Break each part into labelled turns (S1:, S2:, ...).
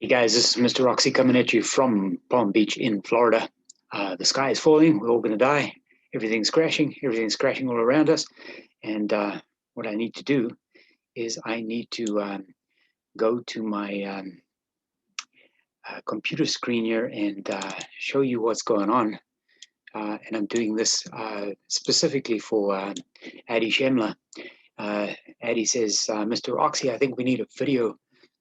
S1: Hey guys, this is Mr. Roxy coming at you from Palm Beach in Florida. The sky is falling, we're all going to die. Everything's crashing all around us. And what I need to do is I need to go to my computer screen here and show you what's going on. And I'm doing this specifically for Addy Shemla. Addy says, Mr. Oxy, I think we need a video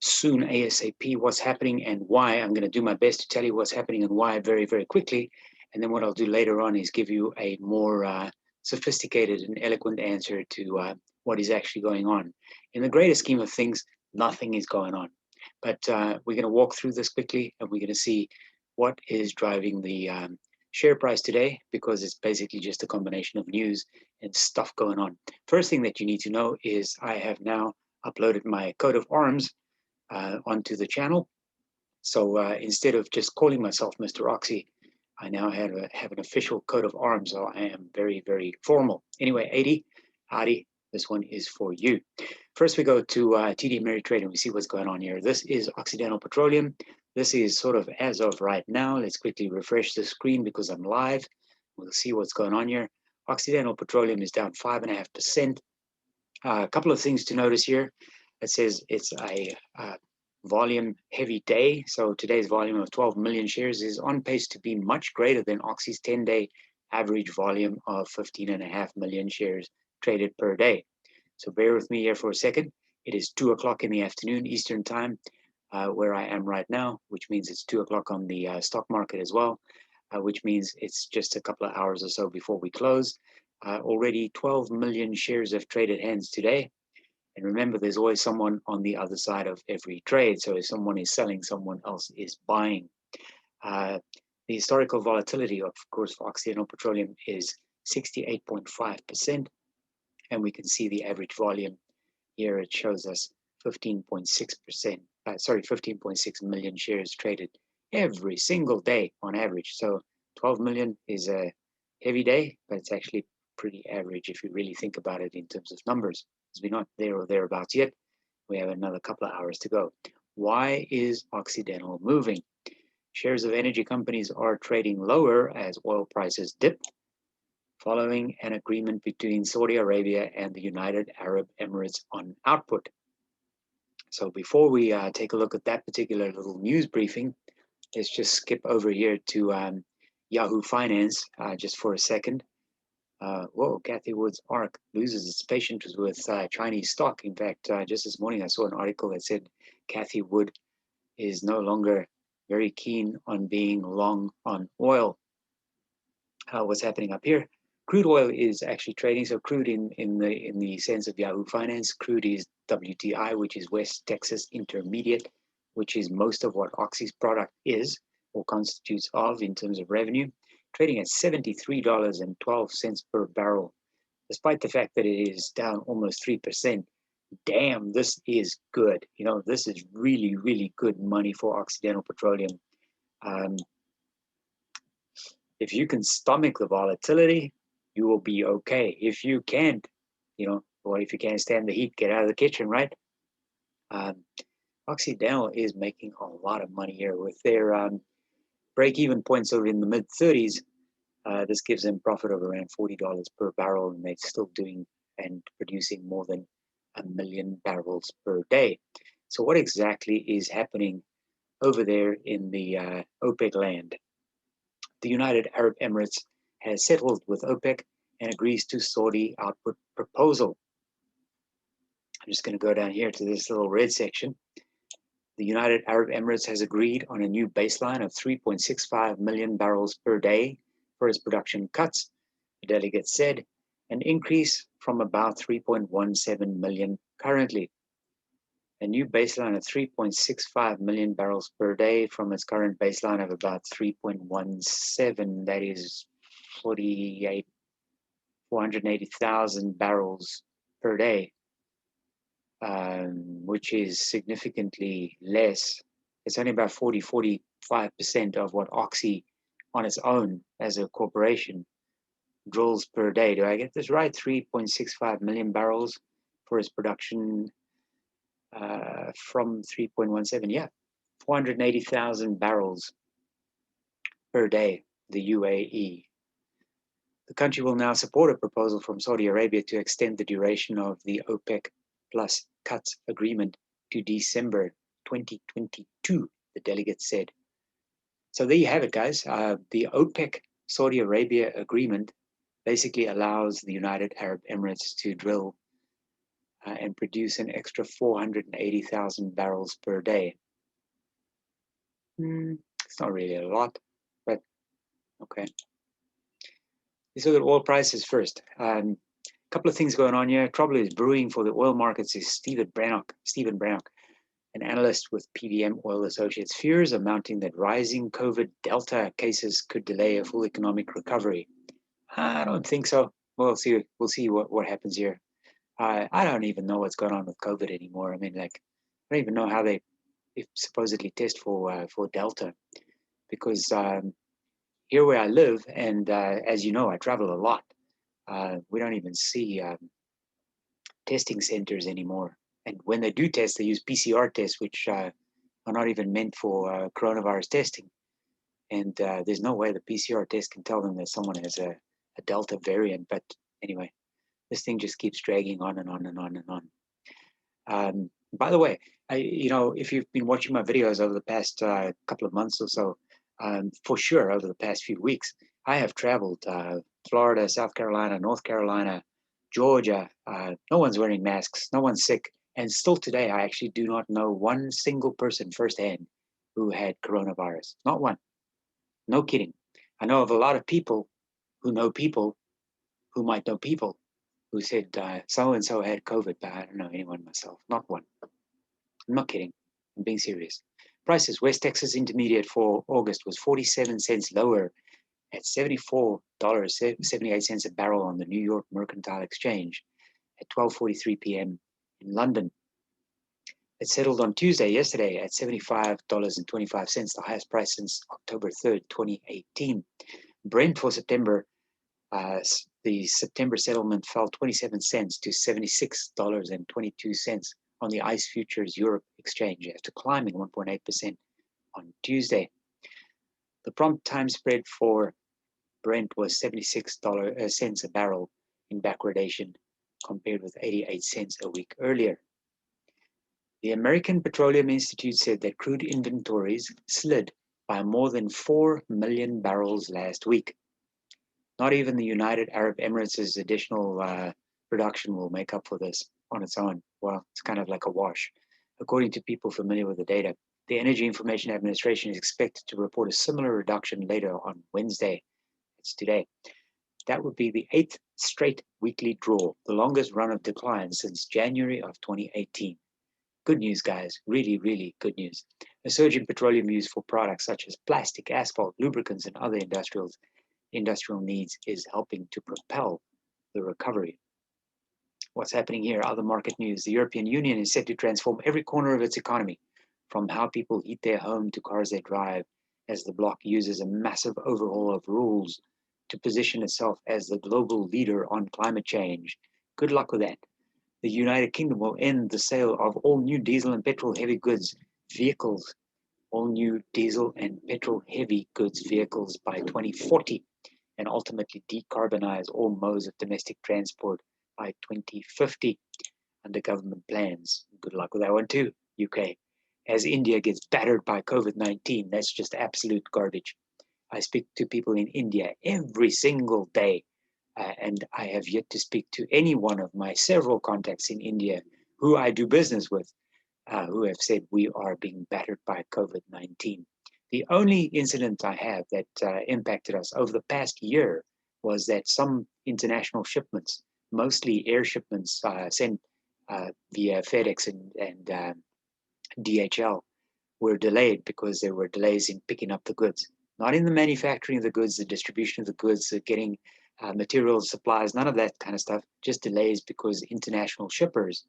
S1: soon ASAP, what's happening and why. I'm going to do my best to tell you what's happening and why very, very quickly. And then what I'll do later on is give you a more sophisticated and eloquent answer to what is actually going on. In the greater scheme of things, nothing is going on. But we're going to walk through this quickly and we're going to see what is driving the share price today, because it's basically just a combination of news and stuff going on. First thing that you need to know is I have now uploaded my coat of arms onto the channel. So instead of just calling myself Mr. Oxy, I now have an official coat of arms. So I am very, very formal. Anyway, Adi, this one is for you. First, we go to TD Ameritrade and we see what's going on here. This is Occidental Petroleum. This is sort of as of right now. Let's quickly refresh the screen because I'm live. We'll see what's going on here. Occidental Petroleum is down 5.5%. A couple of things to notice here. It says it's a volume heavy day. So today's volume of 12 million shares is on pace to be much greater than Oxy's 10-day average volume of 15.5 million shares traded per day. So bear with me here for a second. It is 2 o'clock in the afternoon Eastern time where I am right now, which means it's 2 o'clock on the stock market as well, which means it's just a couple of hours or so before we close. Already 12 million shares have traded hands today. And remember, there's always someone on the other side of every trade. So if someone is selling, someone else is buying. The historical volatility, of course, for Occidental Petroleum is 68.5%. And we can see the average volume here. It shows us 15.6%. 15.6 million shares traded every single day on average. So 12 million is a heavy day, but it's actually pretty average if you really think about it in terms of numbers. We're not there or thereabouts yet. We have another couple of hours to go. Why is Occidental moving? Shares of energy companies are trading lower as oil prices dip, following an agreement between Saudi Arabia and the United Arab Emirates on output. So before we take a look at that particular little news briefing, let's just skip over here to Yahoo Finance just for a second. Whoa, Cathy Wood's ARK loses its patience with Chinese stock. In fact, just this morning I saw an article that said Cathy Wood is no longer very keen on being long on oil. What's happening up here? Crude oil is actually trading. So crude in the sense of Yahoo Finance, crude is WTI, which is West Texas Intermediate, which is most of what Oxy's product is or constitutes of in terms of revenue, trading at $73.12 per barrel, despite the fact that it is down almost 3%. Damn, this is good. You know, this is really, really good money for Occidental Petroleum. If you can stomach the volatility, you will be okay. If you can't, you know, or if you can't stand the heat, get out of the kitchen, right? Occidental is making a lot of money here with their break-even points over in the mid-30s. This gives them profit of around $40 per barrel, and they're still doing and producing more than 1 million barrels per day. So what exactly is happening over there in the OPEC land? The United Arab Emirates has settled with OPEC and agrees to Saudi output proposal. I'm just going to go down here to this little red section. The United Arab Emirates has agreed on a new baseline of 3.65 million barrels per day for its production cuts, the delegate said, an increase from about 3.17 million currently. A new baseline of 3.65 million barrels per day from its current baseline of about 3.17, that is 480,000 barrels per day, which is significantly less. It's only about 45% of what Oxy on its own as a corporation drills per day. Do I get this right? 3.65 million barrels for its production from 3.17. Yeah, 480,000 barrels per day, the UAE. The country will now support a proposal from Saudi Arabia to extend the duration of the OPEC plus cuts agreement to December 2022, the delegates said. So there you have it, guys. The OPEC Saudi Arabia agreement basically allows the United Arab Emirates to drill and produce an extra 480,000 barrels per day. It's not really a lot, but okay. Let's look at oil prices first. Couple of things going on here. Trouble is brewing for the oil markets, is Stephen Brannock, an analyst with PVM Oil Associates. Fears are mounting that rising COVID Delta cases could delay a full economic recovery. I don't think so. We'll see what happens here. I don't even know what's going on with COVID anymore. I mean, like, I don't even know how they supposedly test for Delta, because here where I live, and as you know, I travel a lot. We don't even see testing centers anymore. And when they do test, they use PCR tests, which are not even meant for coronavirus testing. And there's no way the PCR test can tell them that someone has a Delta variant. But anyway, this thing just keeps dragging on and on and on and on. By the way, if you've been watching my videos over the past couple of months or so, for sure over the past few weeks, I have traveled Florida, South Carolina, North Carolina, Georgia. No one's wearing masks, no one's sick. And still today, I actually do not know one single person firsthand who had coronavirus. Not one. No kidding. I know of a lot of people who know people who might know people who said so-and-so had COVID, but I don't know anyone myself. Not one. I'm not kidding. I'm being serious. Prices. West Texas Intermediate for August was 47 cents lower at $74.78 a barrel on the New York Mercantile Exchange at 12:43 p.m. in London. It settled on Tuesday, yesterday, at $75.25, the highest price since October 3rd, 2018. Brent for September, the September settlement fell 27 cents to $76.22 on the ICE Futures Europe exchange after climbing 1.8% on Tuesday. The prompt time spread for Brent was 76 cents a barrel in backwardation, compared with 88 cents a week earlier. The American Petroleum Institute said that crude inventories slid by more than 4 million barrels last week. Not even the United Arab Emirates' additional production will make up for this on its own. Well, it's kind of like a wash. According to people familiar with the data, the Energy Information Administration is expected to report a similar reduction later on Wednesday. It's today. That would be the 8th straight weekly draw, the longest run of decline since January of 2018. Good news, guys. Really, really good news. A surge in petroleum use for products such as plastic, asphalt, lubricants, and other industrial needs is helping to propel the recovery. What's happening here? Other market news. The European Union is set to transform every corner of its economy, from how people heat their home to cars they drive, as the bloc uses a massive overhaul of rules to position itself as the global leader on climate change. Good luck with that. The United Kingdom will end the sale of all new diesel and petrol heavy goods vehicles, all new diesel and petrol heavy goods vehicles by 2040, and ultimately decarbonize all modes of domestic transport by 2050 under government plans. Good luck with that one too, UK. As India gets battered by COVID-19, that's just absolute garbage. I speak to people in India every single day. And I have yet to speak to any one of my several contacts in India who I do business with, who have said we are being battered by COVID-19. The only incident I have that impacted us over the past year was that some international shipments, mostly air shipments sent via FedEx and DHL, were delayed because there were delays in picking up the goods. Not in the manufacturing of the goods, the distribution of the goods, getting materials, supplies, none of that kind of stuff, just delays because international shippers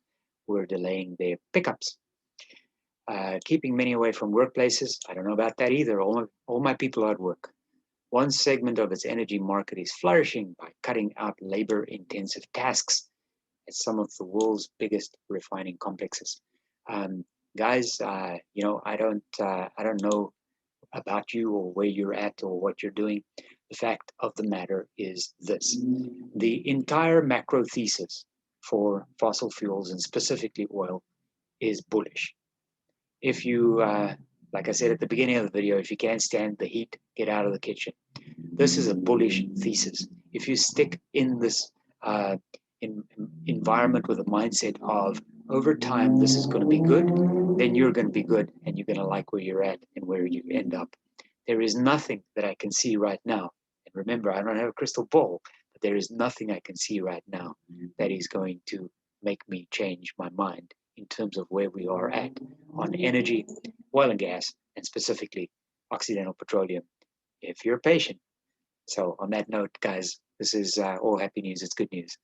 S1: were delaying their pickups. Keeping many away from workplaces, I don't know about that either. All my people are at work. One segment of its energy market is flourishing by cutting out labor-intensive tasks at some of the world's biggest refining complexes. guys, I don't know about you or where you're at or what you're doing. The fact of the matter is this: the entire macro thesis for fossil fuels and specifically oil is bullish. If you, like I said at the beginning of the video, if you can't stand the heat, get out of the kitchen. This is a bullish thesis. If you stick in this uh, environment with a mindset of over time this is going to be good, then you're going to be good and you're going to like where you're at and where you end up. There is nothing that I can see right now. And remember, I don't have a crystal ball, but there is nothing I can see right now that is going to make me change my mind in terms of where we are at on energy, oil and gas, and specifically Occidental Petroleum. If you're patient. So on that note, guys, this is all happy news. It's good news.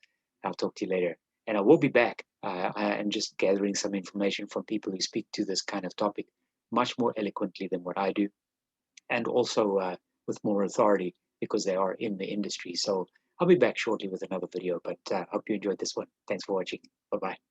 S1: I'll talk to you later. And I will be back. I am just gathering some information from people who speak to this kind of topic much more eloquently than what I do, and also with more authority because they are in the industry. So I'll be back shortly with another video, but I hope you enjoyed this one. Thanks for watching. Bye-bye.